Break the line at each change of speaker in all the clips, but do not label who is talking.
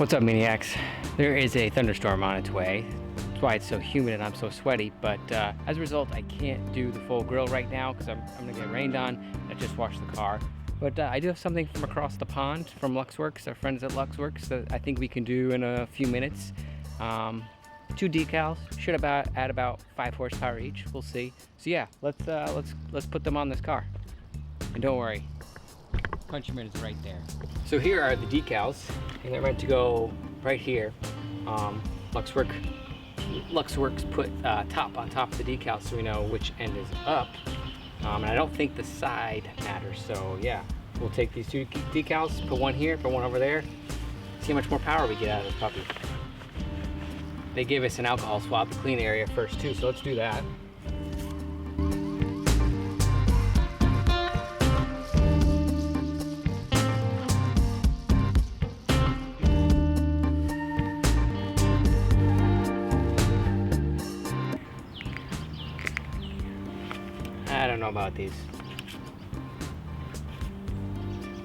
What's up, Maniacs? There is a thunderstorm on its way. That's why it's so humid and I'm so sweaty, but as a result, I can't do the full grill right now because I'm gonna get rained on. I just washed the car. But I do have something from across the pond from Luxworks, our friends at Luxworks, that I think we can do in a few minutes. 2 decals, should add about 5 horsepower each. We'll see. So yeah, let's put them on this car. And don't worry, Countryman is right there. So here are the decals, and they're meant to go right here. Luxworks put top on top of the decal so we know which end is up. And I don't think the side matters, so yeah. We'll take these 2 decals, put one here, put one over there, see how much more power we get out of this puppy. They gave us an alcohol swab to clean the area first too, so let's do that. I don't know about these.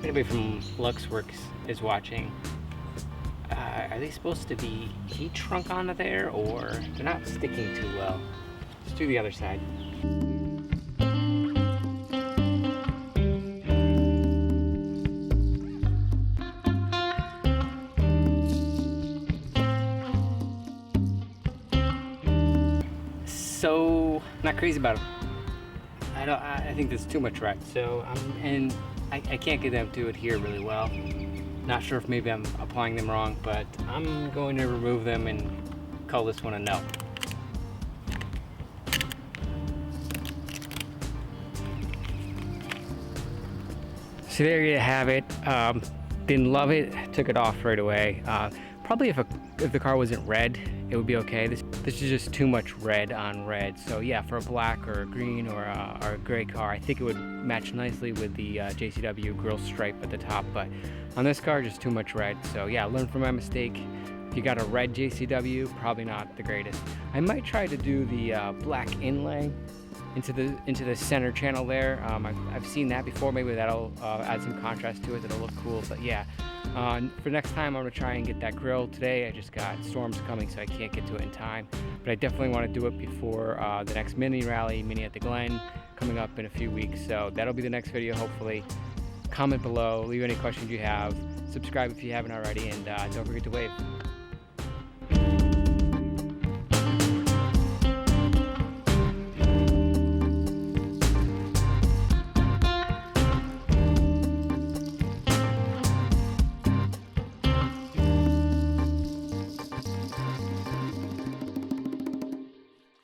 Anybody from Luxworks is watching. Are they supposed to be heat shrunk onto there, or they're not sticking too well? Let's do the other side. So, not crazy about it. I think there's too much red, so and I can't get them to adhere really well. Not sure if maybe I'm applying them wrong, but I'm going to remove them and call this one a no. So there you have it. Didn't love it, took it off right away. Probably if the car wasn't red, it would be okay. This is just too much red on red. So yeah, for a black or a green or a gray car, I think it would match nicely with the JCW grill stripe at the top. But on this car, just too much red. So yeah, learn from my mistake. If you got a red JCW, probably not the greatest. I might try to do the black inlay into the center channel there. I've seen that before. Maybe that'll add some contrast to it. That'll look cool. But yeah. For next time, I'm gonna try and get that grill today. I just got storms coming, so I can't get to it in time. But I definitely want to do it before the next mini rally, Mini at the Glen, coming up in a few weeks. So that'll be the next video, hopefully. Comment below, leave any questions you have, subscribe if you haven't already, and don't forget to wave.